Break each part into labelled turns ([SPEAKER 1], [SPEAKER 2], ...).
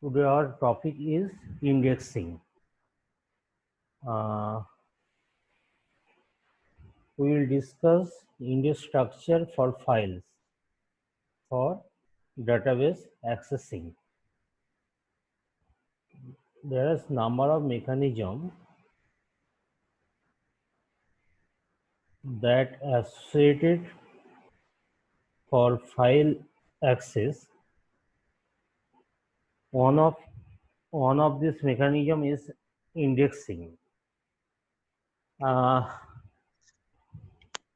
[SPEAKER 1] Today our topic is indexing. Uh, we will discuss index structure for files for database accessing. There is number of mechanisms that associated for file access. One of this mechanism is indexing. Uh,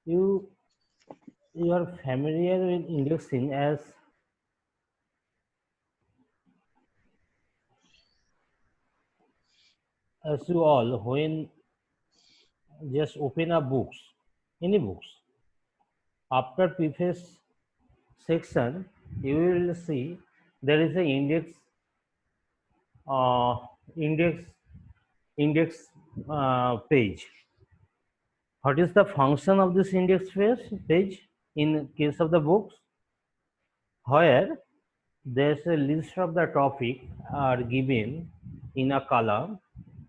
[SPEAKER 1] you you are familiar with indexing as you all when just open a books, any books. After preface section, you will see there is a uh, index, index page. What is the function of this index page in case of the books? Where there's a list of the topic are given in a column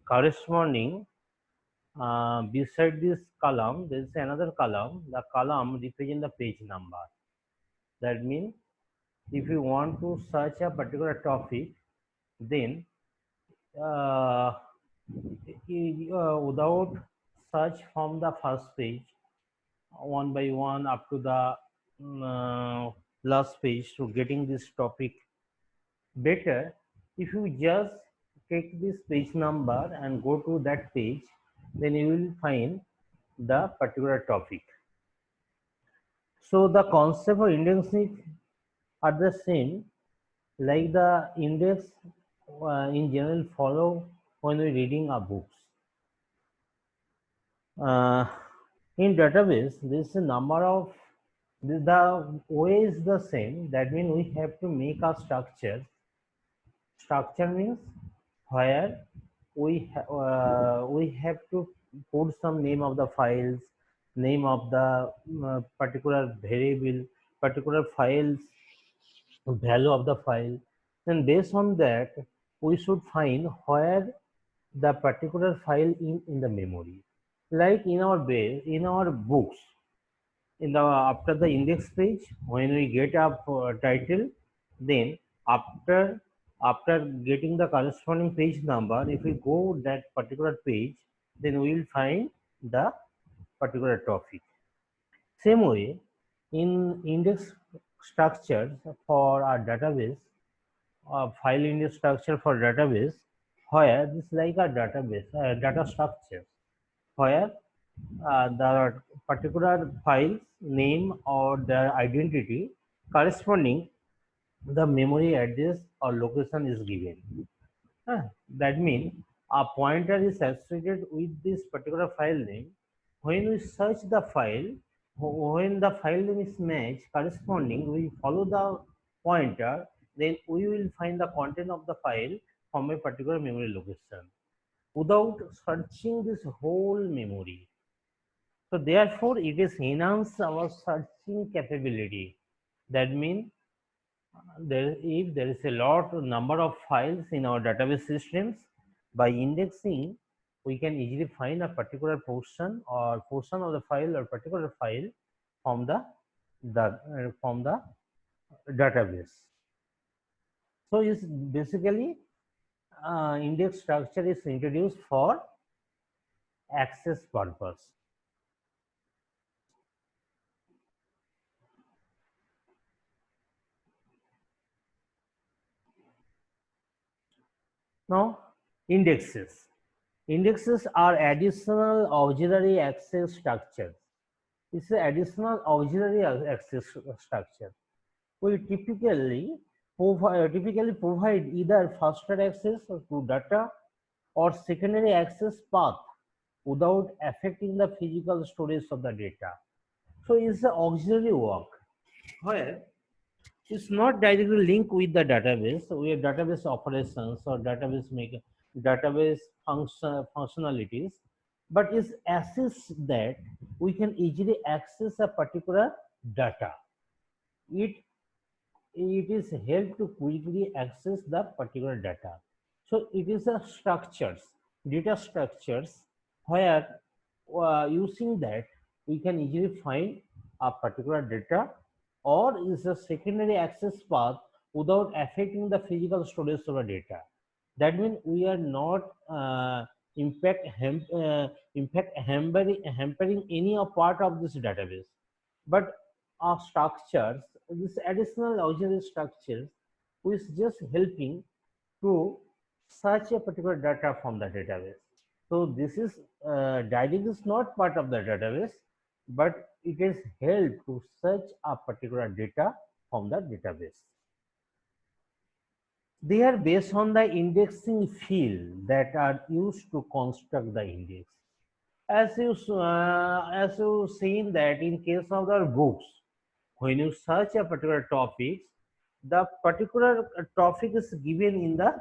[SPEAKER 1] corresponding. Beside this column, there is another column. The column represents the page number. That means if you want to search a particular topic, then uh, without search from the first page, one by one up to the last page to getting this topic better, if you just take this page number and go to that page, then you will find the particular topic. So the concept of indexing are the same like the index in general follow when we reading our books. Uh, in database, this number of the way is the same. That means we have to make a structure. Structure means where we have to put some name of the files, name of the particular variable, particular files, value of the file. Then based on that, we should find where the particular file in the memory. Like in our base, in our books, in the after the index page, when we get a title, then after getting the corresponding page number, if we go that particular page, then we will find the particular topic. Same way, in index structures for our database, file index structure for database, where this like a database data structure, where the particular file's name or their identity corresponding the memory address or location is given. That means a pointer is associated with this particular file name. When we search the file, when the file name is matched corresponding, we follow the pointer, then we will find the content of the file from a particular memory location without searching this whole memory. So therefore, it is enhance our searching capability. That means if there is a lot number of files in our database systems, by indexing, we can easily find a particular portion of the file or particular file from the database. So it's basically index structure is introduced for access purpose. Now, indexes. Indexes are additional auxiliary access structures. It's an additional auxiliary access structure. We typically provide either faster access to data or secondary access path without affecting the physical storage of the data. So it's the auxiliary work where it's not directly linked with the database, with database operations or database functionalities, but it assists that we can easily access a particular data. It it is help to quickly access the particular data. So it is a structures, data structures, where using that we can easily find a particular data, or is a secondary access path without affecting the physical storage of the data. That means we are not hampering any of part of this database, but our structures, this additional auxiliary structures, which is just helping to search a particular data from the database. So this is directly is not part of the database, but it is help to search a particular data from the database. They are based on the indexing field that are used to construct the index. As you seen that in case of the books, when you search a particular topic, the particular topic is given in the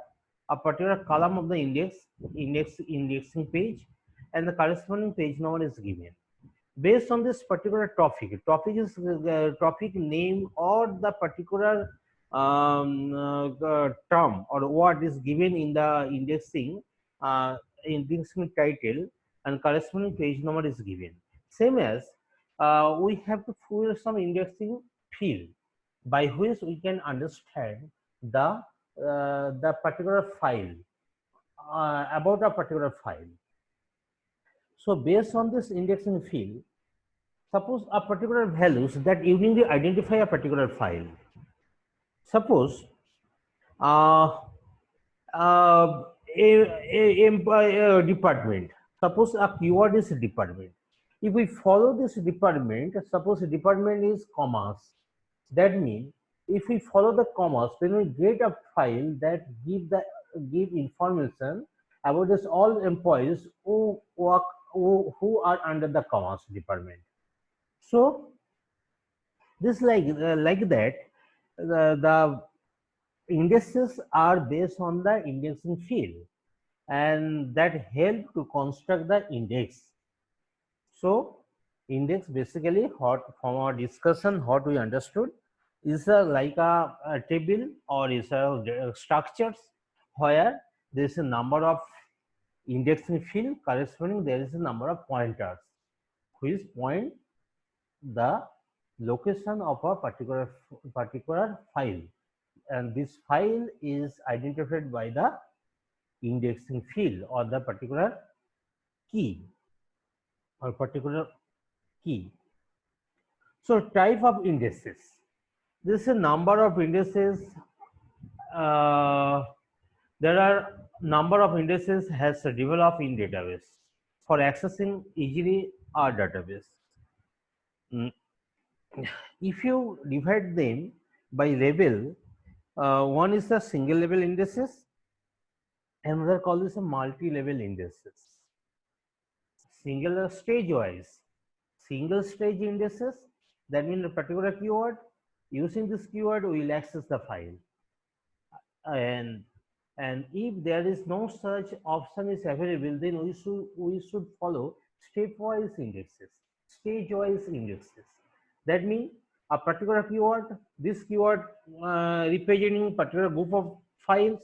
[SPEAKER 1] a particular column of the indexing page, and the corresponding page number is given. Based on this particular topic is topic name or the particular term or what is given in the indexing title, and corresponding page number is given. Same as we have to fill some indexing field by which we can understand the particular file, about a particular file. So based on this indexing field, suppose a particular values that uniquely identify a particular file. Suppose uh, uh, a department. Suppose a keyword is department. If we follow this department, suppose the department is commerce. That means if we follow the commerce, then we get a file that give information about this all employees who work who are under the commerce department. So this like that, the indices are based on the indexing field, and that help to construct the index. So index basically, what from our discussion what we understood is a table or is a structures where there is a number of indexing field corresponding, there is a number of pointers which point the location of a particular file, and this file is identified by the indexing field or the particular key or particular key. So type of indices. This is a number of indices. Uh, there are number of indices has developed in database for accessing easily our database. Mm. If you divide them by level, one is the single level indices, another called is a multi-level indices. Single stage wise, single stage indices, that means a particular keyword. Using this keyword, we will access the file, and if there is no such option is available, then we should follow stepwise indexes, stage wise indexes. That means a particular keyword, this keyword representing particular group of files.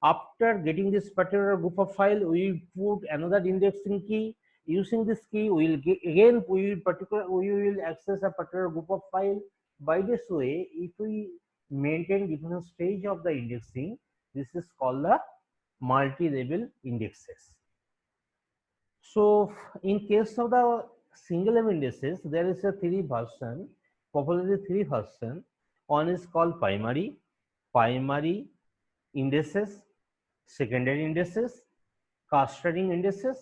[SPEAKER 1] After getting this particular group of file, we will put another indexing key. Using this key, we will again we will access a particular group of file. By this way, if we maintain different stage of the indexing, this is called the multi-level indexes. So in case of the single level indices, there is a three version, popularly three version. One is called primary indices, secondary indices, clustering indices.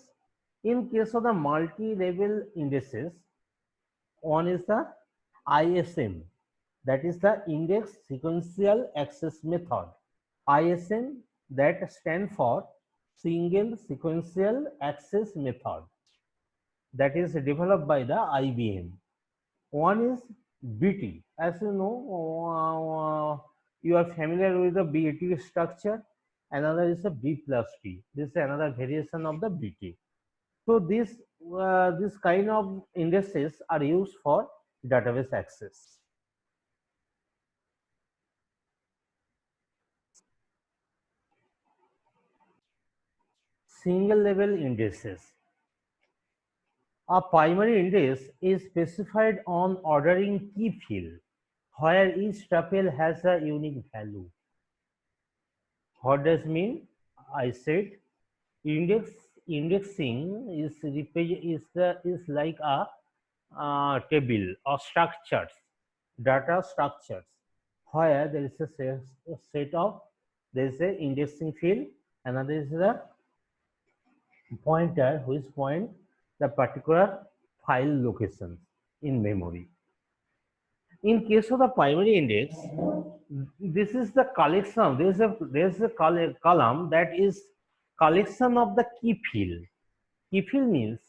[SPEAKER 1] In case of the multi-level indices, one is the ISM, that is the index sequential access method. ISM, that stand for single sequential access method, that is developed by the IBM. One is BT. As you know, you are familiar with the BT structure. Another is a B plus T. This is another variation of the BT. So this kind of indices are used for database access. single level indices. A primary index is specified on ordering key field, where each tuple has a unique value. What does mean? I said indexing is like a table or structures, data structures, where there is a set of, there is a indexing field, another is the pointer which point the particular file locations in memory. In case of the primary index, this is the collection. There is a column that is collection of the key field. Key field means,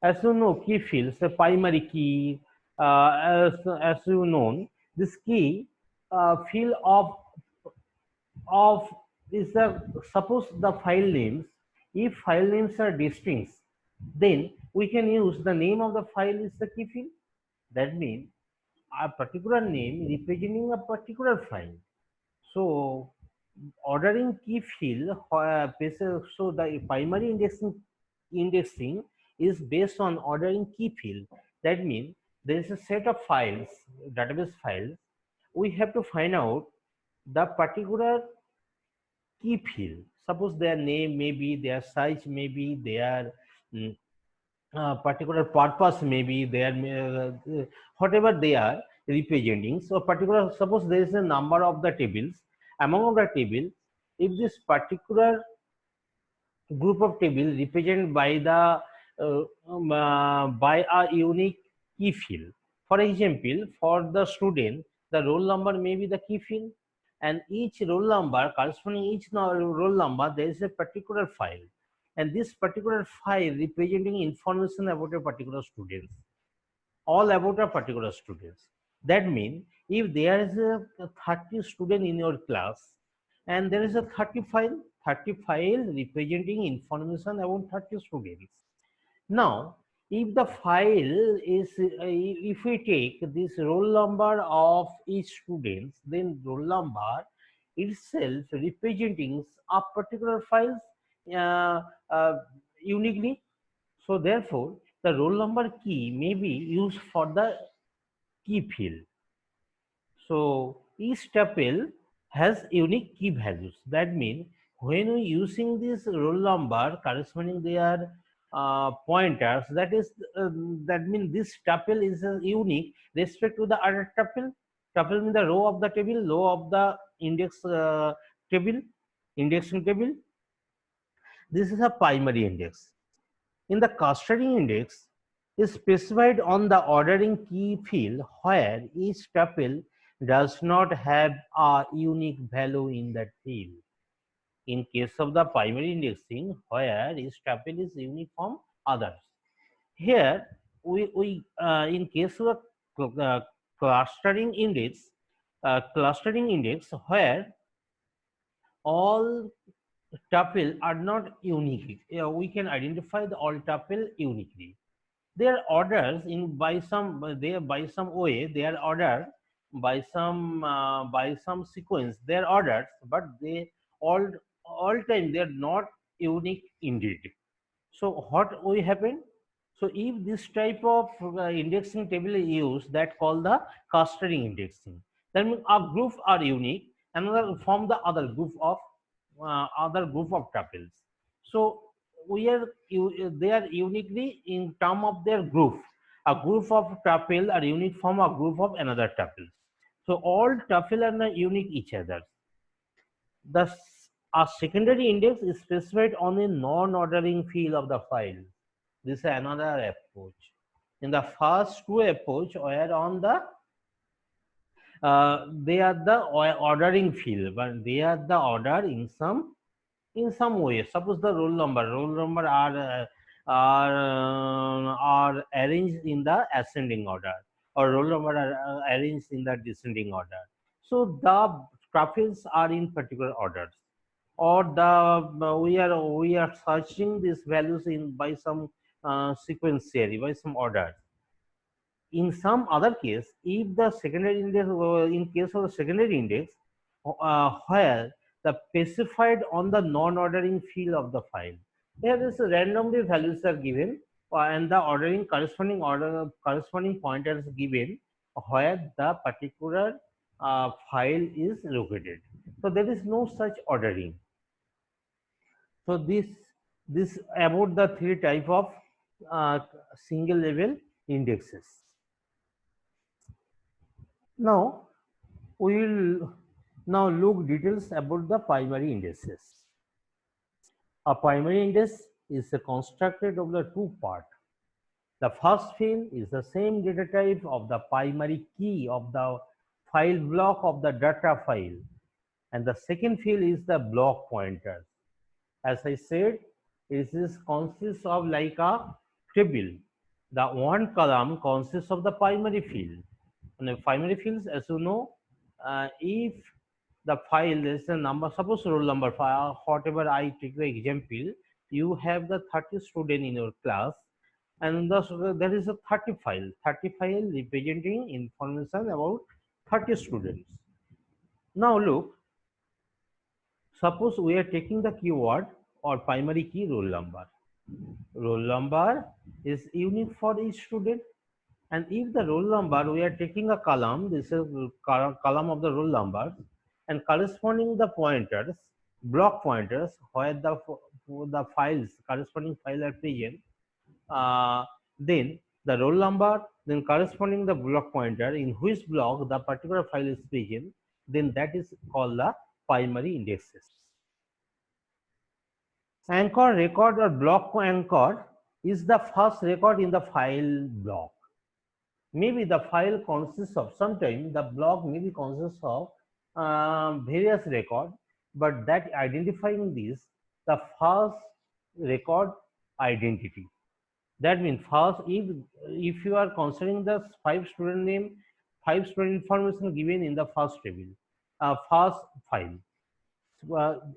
[SPEAKER 1] as you know, key fields, the primary key, as you know, this key field of is the, suppose the file names. If file names are distinct, then we can use the name of the file is the key field. That means a particular name representing a particular file. So ordering key field, so the primary indexing is based on ordering key field. That means there is a set of files, database files. We have to find out the particular key field. Suppose their name may be, their size may be, their mm, particular purpose may be, their whatever they are representing. So particular, suppose there is a number of the tables. Among the table, if this particular group of table represented by the by a unique key field. For example, for the student, the roll number may be the key field, and each roll number corresponding each roll number there is a particular file, and this particular file representing information about a particular student, all about a particular students. That means if there is a 30 student in your class and there is a 30 file representing information about 30 students. Now, if the file is, if we take this roll number of each student, then roll number itself representing a particular file uh, uh, uniquely. So therefore, the roll number key may be used for the key field. So each tuple has unique key values. That means when we using this roll number corresponding their pointers, that means this tuple is unique respect to the other tuple. Tuple means the row of the table, row of the index table, indexing table. This is a primary index. In the clustering index is specified on the ordering key field where each tuple does not have a unique value in that field. In case of the primary indexing, where each tuple is unique from others. Here, we in case of clustering index where all tuple are not unique. We can identify the all tuple uniquely. Their orders in by some they by some way they are ordered by some sequence. They are ordered, but they all all time they are not unique indeed. So what will happen? So if this type of indexing table is used, that called the clustering indexing. That means a group are unique, another from the other group of tuples. So they are uniquely in term of their group. A group of tuple are unique from a group of another tuple. So all tuple are not unique each other. The a secondary index is specified on the non-ordering field of the file. This is another approach. In the first two approach, where on the they are the ordering field, but they are the order in some way. Suppose the roll number are arranged in the ascending order, or roll number are arranged in the descending order. So the tuples are in particular orders, or the we are searching these values in by some sequentially by some order. In some other case, if the secondary index, in case of the secondary index, where the specified on the non-ordering field of the file, Here this randomly values are given and the ordering corresponding pointers given where the particular file is located. So there is no such ordering. So this about the three type of uh, single level indexes. Now we will now look details about the primary indices. A primary index is constructed of the two parts. The first field is the same data type of the primary key of the file block of the data file, and the second field is the block pointer. As I said, it is consists of like a table. The one column consists of the primary field. And the primary fields, as you know, if the file is a number, suppose roll number, whatever I take the example, you have the 30 student in your class, and there is a 30 file representing information about 30 students. Now look, suppose we are taking the keyword or primary key roll number. Roll number is unique for each student, and if the roll number we are taking a column, this is column of the roll numbers, and corresponding the pointers, block pointers where the files corresponding file are present, then the roll number, then corresponding the block pointer in which block the particular file is present, then that is called the primary indexes. Anchor record or block anchor is the first record in the file block. Maybe the file consists of, sometimes the block maybe consists of various record, but that identifying this, the first record identity. That means first, if you are considering the 5 student name, 5 student information given in the first table, first file.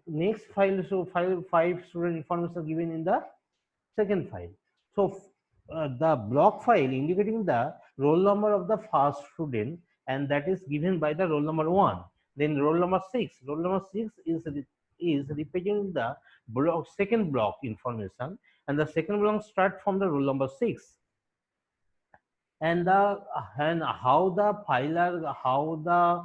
[SPEAKER 1] Next file, so 5 student information given in the second file. So the block file indicating the roll number of the first student, and that is given by the roll number 1. Then roll number 6. Roll number 6 is representing the block second block information, and the second block start from the roll number 6. And how the file are how the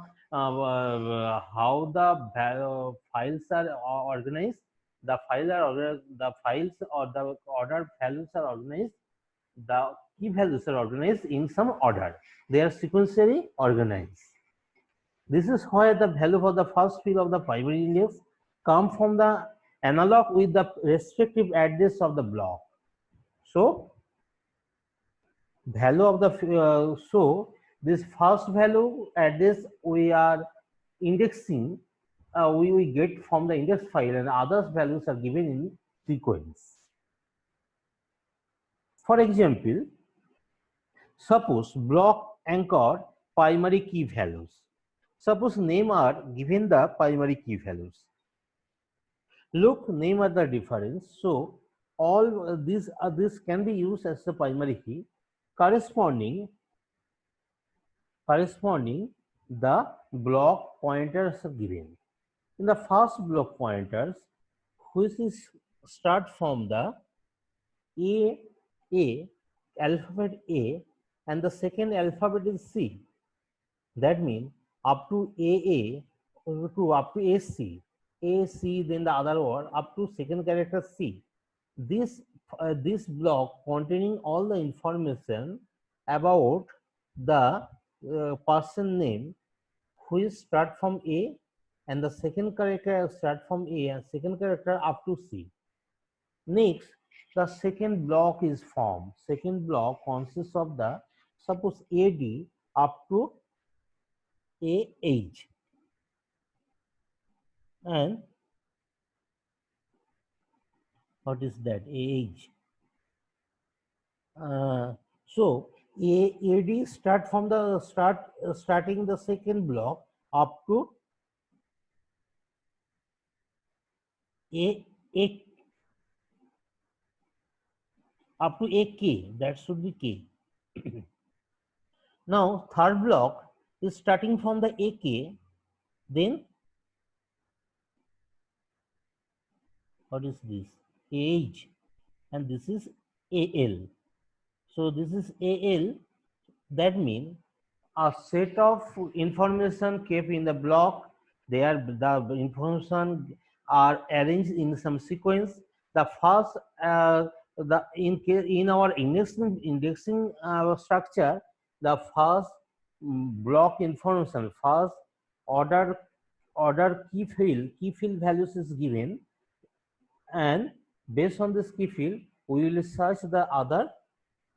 [SPEAKER 1] files are organized. The files or the order values are organized. The key values are organized in some order. They are sequentially organized. This is why the value for the first field of the primary index come from the analog with the respective address of the block. So value of the so this first value address we are indexing, we get from the index file, and others values are given in sequence. For example, suppose block anchor primary key values. Suppose name are given the primary key values. Look, name are the difference. So all this can be used as the primary key corresponding the block pointers are given. In the first block pointers, which is start from the A alphabet A, and the second alphabet is C. That means up to AA to up to AC, AC, then the other word up to second character C. This block containing all the information about the person name, which start from A, and the second character start from A and second character up to C. Next, the second block is formed. Second block consists of the, suppose AD up to AH, and what is that? AH. So AD start from the starting the second block up to A up to AK. That should be K. Now third block is starting from the AK, then what is this? age, and this is AL. So this is AL. That means a set of information kept in the block. The information are arranged in some sequence. The first in our indexing structure, the first block information, first order key field values is given, and based on this key field we will search the other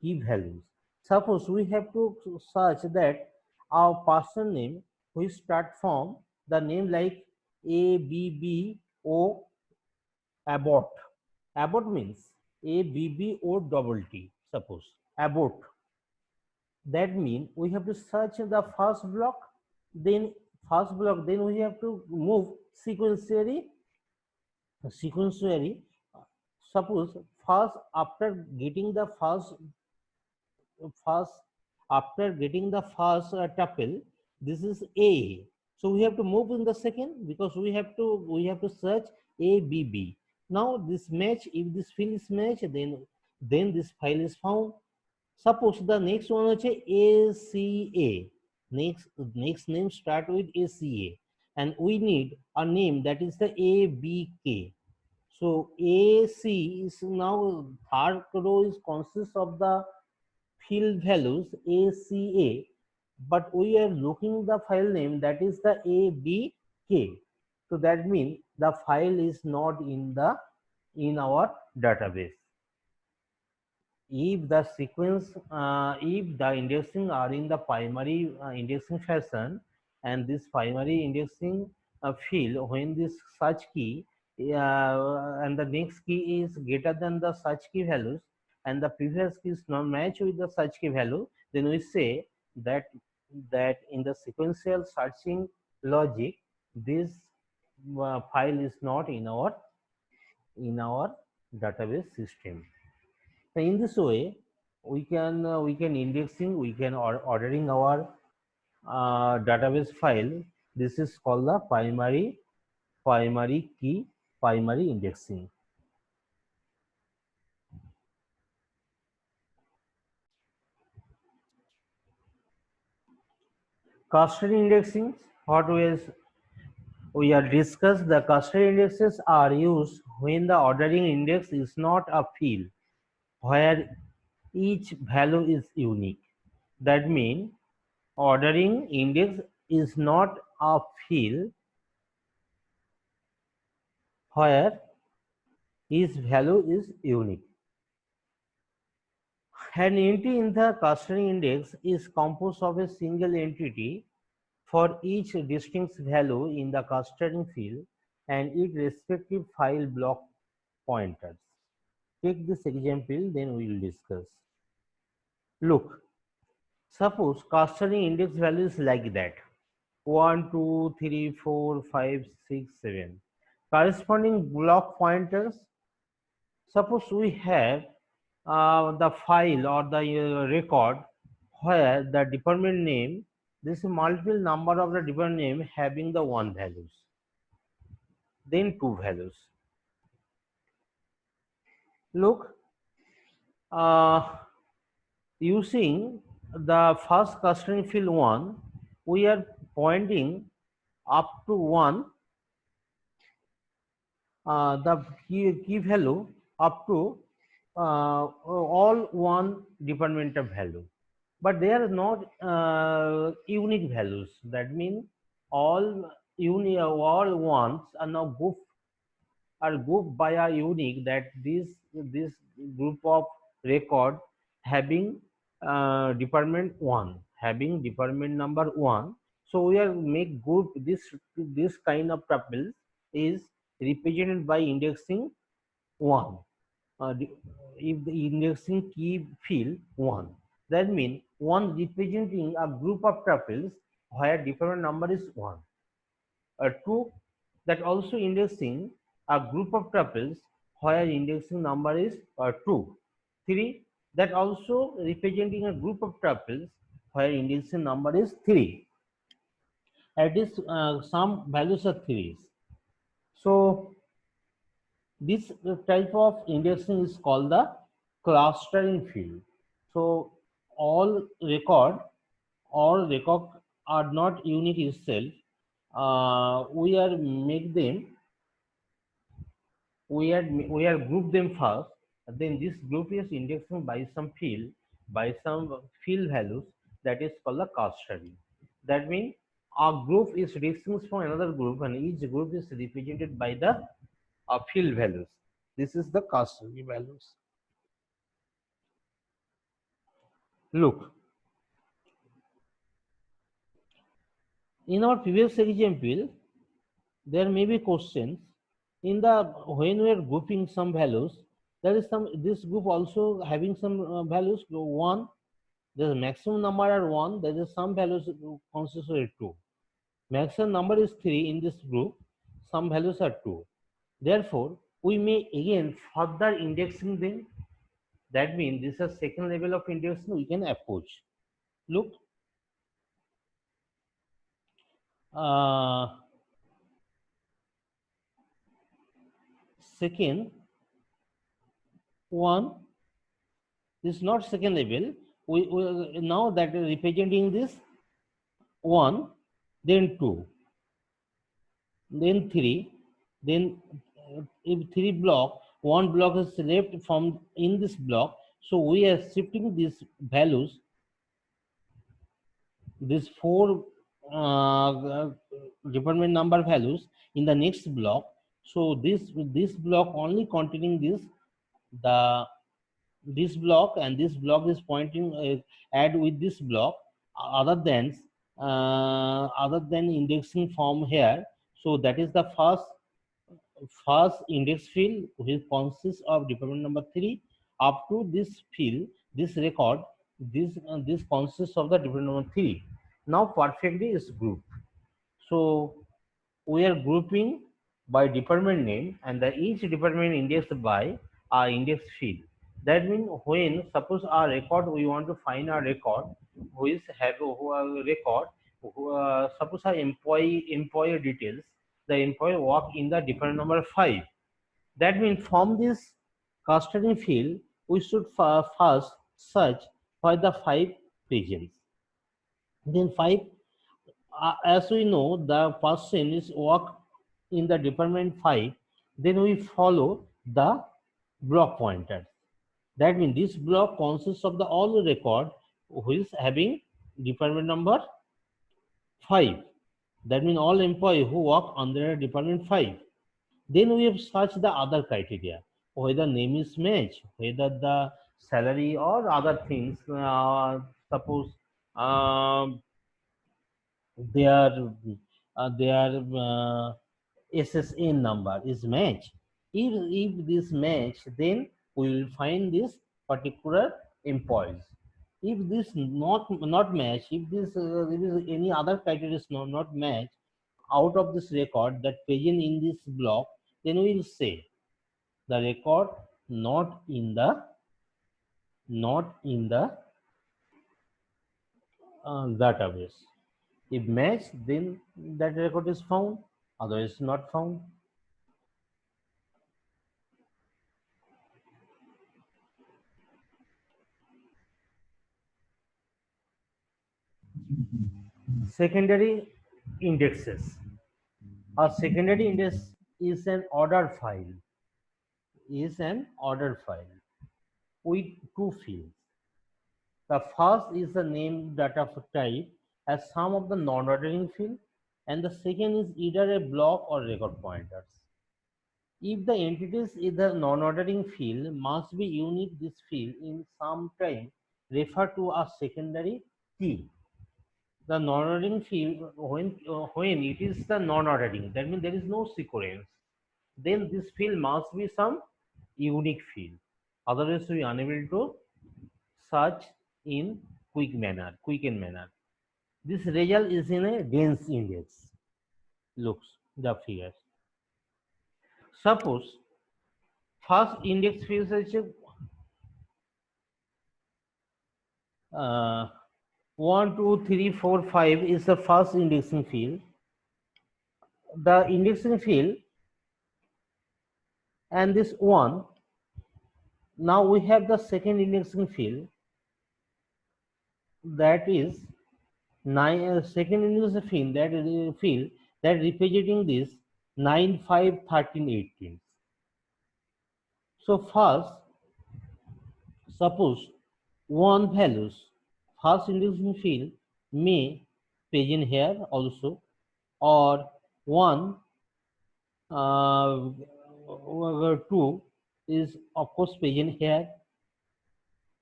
[SPEAKER 1] key values. Suppose we have to search that our person name which start from the name like ABBO Abbott. Abbott means ABBO double T. Suppose Abbott. That means we have to search the first block, then then we have to move sequentially. Sequentially, suppose first after getting the first after getting the first tuple, this is A, so we have to move in the second because we have to search ABB. Now this match, if this field is match, then this file is found. Suppose the next one is ACA. Next name start with ACA, and we need a name that is the ABK. So AC is now third row is consists of the field values ACA, but we are looking the file name that is the ABK. So that means the file is not in our database. If the sequence, if the indexing are in the primary indexing fashion, and this primary indexing field, when this search key and the next key is greater than the search key values, and the previous key is not match with the search key value, then we say that in the sequential searching logic, this file is not in our database system. In this way, we can indexing, we can ordering our database file. This is called the primary key, primary indexing. Cluster indexing. What we are discussed, the cluster indexes are used when the ordering index is not a field where each value is unique. That means ordering index is not a field where each value is unique. An entity in the clustering index is composed of a single entity for each distinct value in the clustering field and its respective file block pointers. Take this example, then we will discuss. Look, suppose clustering index value is like that: 1, 2, 3, 4, 5, 6, 7. Corresponding block pointers. Suppose we have the file or the record where the department name, this is multiple number of the department name having the one values, then two values. Look, using the first clustering field 1, we are pointing up to 1, the key value up to all one departmental value, but they are not unique values. That means all ones are now grouped by a unique, that this group of record having department 1, having department number 1. So we are make group this kind of tuple is represented by indexing 1. If the indexing key field 1, that means 1 representing a group of tuples where different number is 1. 2, that also indexing a group of tuples where indexing number is 2. 3, that also representing a group of tuples where indexing number is 3. At least some values are 3s. So This type of indexing is called the clustering field. So all record are not unique itself. We are make them, we are group them first. Then this group is indexing by some field values, that is called the clustering. That means a group is indexing from another group, and each group is represented by the field values. This is the clustering values. Look, in our previous example, there may be questions in the when we are grouping some values. There is some this group also having some values. One, the maximum number are one. There is some values consisted two. Maximum number is three in this group. Some values are two. Therefore, we may again further indexing them. That means this is second level of indexing we can approach. Look, uh, second one is not second level. We now that is representing this one, then two, then three, then if three block, one block is left from in this block. So we are shifting these values, these four department number values in the next block. So this block only containing the this block, and this block is pointing add with this block, other than indexing from here. So that is the first index field, which consists of department number 3 up to this field, this record. This consists of the department number 3. Now perfectly is grouped. So we are grouping by department name, and the each department indexed by our index field. That means when suppose our record, we want to find our record who is have who are record suppose our employer details, the employee work in the department number 5. That means from this clustering field we should first search for the 5 regions. Then 5, as we know, the person is work in the department 5. Then we follow the block pointers. That means this block consists of the all record who is having department number 5. That means all employee who work under department 5. Then we have searched the other criteria, whether name is match, whether the salary or other things. Suppose um their SSN number is match. If this match, then we will find this particular employees. If this not match, if there is any other criteria is not match out of this record that present in this block, then we will say the record not in the database. If match, then that record is found, otherwise not found. Secondary indexes. A secondary index is an order file. With two fields. The first is the name data type as some of the non-ordering field, and the second is either a block or record pointers. If the entities in the non-ordering field must be unique, this field in some time refer to a secondary key. The non-ordering field, when it is the non-ordering, that means there is no sequence, then this field must be some unique field, otherwise we are unable to search in quicken manner. This result is in a dense index. Looks the figures. Suppose first index field is 1 2 3 4 5 is the first indexing field. The indexing field and this 1. Now we have the second indexing field, that is 9. Second indexing field, that representing this 9, 5, 13, 18. So first, suppose 1 values, first indexing field may present here also, or 1, 2 is of course present here.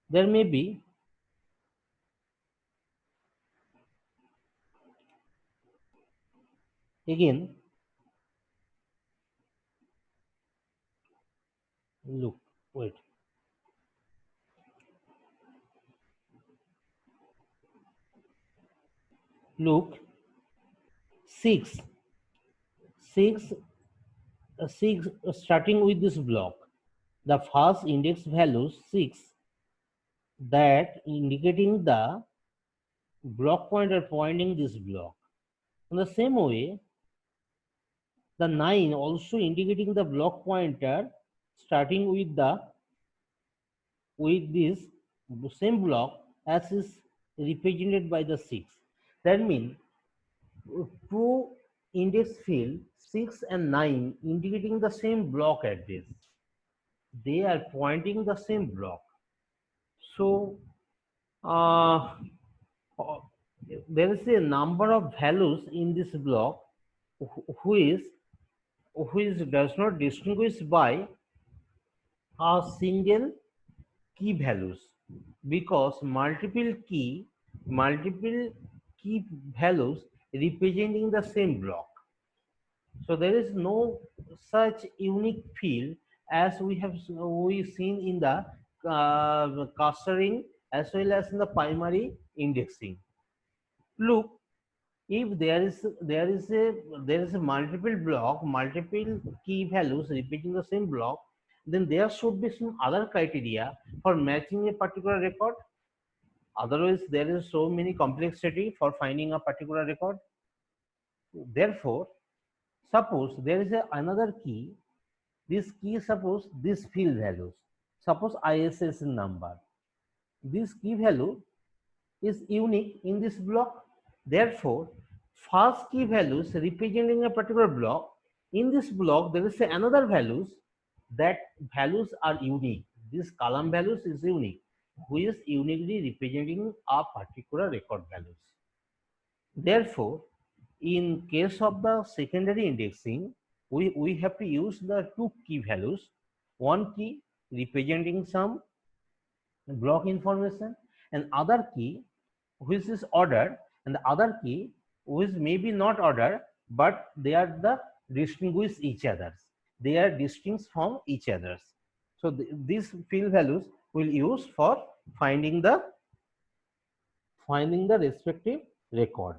[SPEAKER 1] There may be again, look, wait, look, 6, 6, 6 starting with this block. The first index value 6, that indicating the block pointer pointing this block. In the same way, the 9 also indicating the block pointer starting with this same block as is represented by the 6. That means two index field 6 and 9 indicating the same block address. They are pointing the same block. So uh, there is a number of values in this block who is does not distinguish by a single key values, because multiple key values representing the same block. So there is no such unique field as we seen in the clustering as well as in the primary indexing. Look, if there is a multiple block, multiple key values repeating the same block, then there should be some other criteria for matching a particular record. Otherwise, there is so many complexity for finding a particular record. Therefore, suppose there is another key. This key, suppose this field values. Suppose ISS number. This key value is unique in this block. Therefore, first key values representing a particular block. In this block, there is another values, that values are unique. This column values is unique, which is uniquely representing a particular record values. Therefore, in case of the secondary indexing, we have to use the two key values. One key representing some block information, and other key which is ordered, and the other key which may be not ordered, but they are the distinguish each others. They are distinct from each others. So these field values will use for finding the respective record.